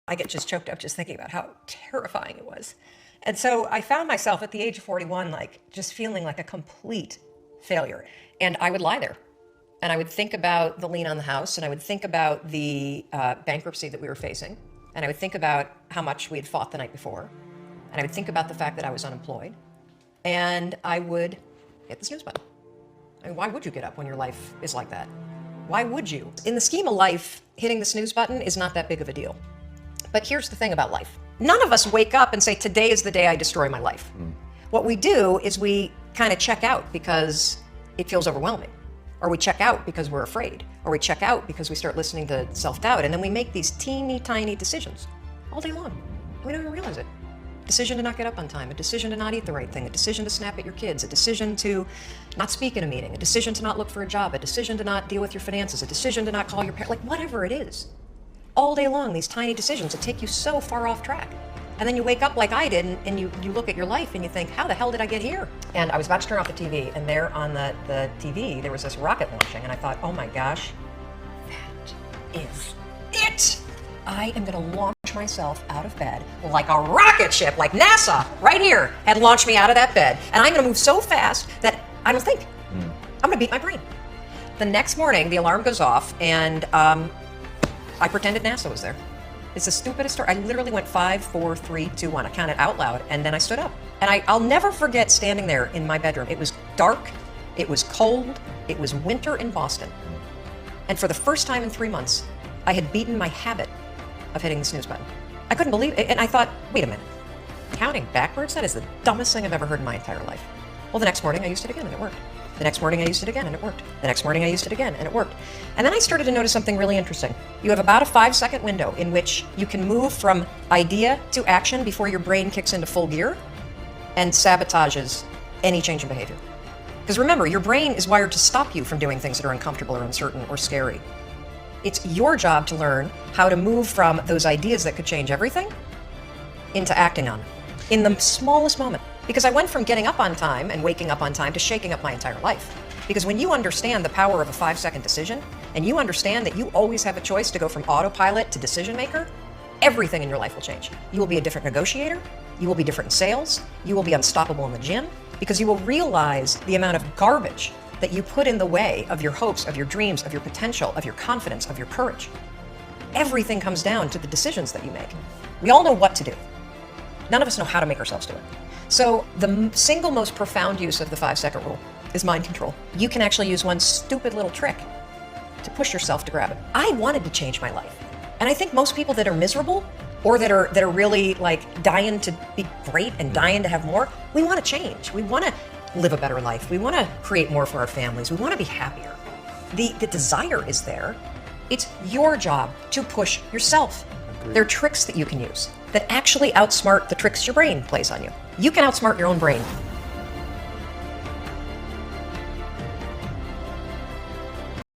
I get just choked up just thinking about how terrifying it was. And so I found myself at the age of 41, like just feeling like a complete failure. And I would lie there and I would think about the lien on the house, and I would think about the bankruptcy that we were facing. And I would think about how much we had fought the night before. And I would think about the fact that I was unemployed. And I would hit the snooze button. I mean, why would you get up when your life is like that? Why would you? In the scheme of life, hitting the snooze button is not that big of a deal. But here's the thing about life. None of us wake up and say, today is the day I destroy my life. What we do is we kind of check out because it feels overwhelming. Or we check out because we're afraid. Or we check out because we start listening to self-doubt. And then we make these teeny tiny decisions all day long. We don't even realize it. Decision to not get up on time, a decision to not eat the right thing, a decision to snap at your kids, a decision to not speak in a meeting, a decision to not look for a job, a decision to not deal with your finances, a decision to not call your parents, like whatever it is. All day long, these tiny decisions that take you so far off track. And then you wake up like I did and you look at your life and you think, how the hell did I get here? And I was about to turn off the TV, and there on the TV, there was this rocket launching, and I thought, oh my gosh, that is it. I am gonna launch myself out of bed like a rocket ship, like NASA right here had launched me out of that bed. And I'm gonna move so fast that I don't think. I'm gonna beat my brain. The next morning, the alarm goes off, and I pretended NASA was there. It's the stupidest story. I literally went 5, 4, 3, 2, 1. I counted out loud, and then I stood up. And I'll never forget standing there in my bedroom. It was dark, it was cold, it was winter in Boston. And for the first time in 3 months, I had beaten my habit of hitting the snooze button. I couldn't believe it, and I thought, wait a minute. Counting backwards? That is the dumbest thing I've ever heard in my entire life. Well, the next morning I used it again, and it worked. The next morning I used it again, and it worked. The next morning I used it again, and it worked. And then I started to notice something really interesting. You have about a 5-second window in which you can move from idea to action before your brain kicks into full gear and sabotages any change in behavior. Because remember, your brain is wired to stop you from doing things that are uncomfortable or uncertain or scary. It's your job to learn how to move from those ideas that could change everything into acting on it in the smallest moment. Because I went from getting up on time and waking up on time to shaking up my entire life. Because when you understand the power of a 5-second decision, and you understand that you always have a choice to go from autopilot to decision maker, everything in your life will change. You will be a different negotiator, you will be different in sales, you will be unstoppable in the gym, because you will realize the amount of garbage that you put in the way of your hopes, of your dreams, of your potential, of your confidence, of your courage. Everything comes down to the decisions that you make. We all know what to do. None of us know how to make ourselves do it. So the single most profound use of the 5-second rule is mind control. You can actually use one stupid little trick to push yourself to grab it. I wanted to change my life. And I think most people that are miserable or that are really like dying to be great and dying to have more, we want to change. We want to live a better life. We want to create more for our families. We want to be happier. The desire is there. It's your job to push yourself. There are tricks that you can use that actually outsmart the tricks your brain plays on you. You can outsmart your own brain.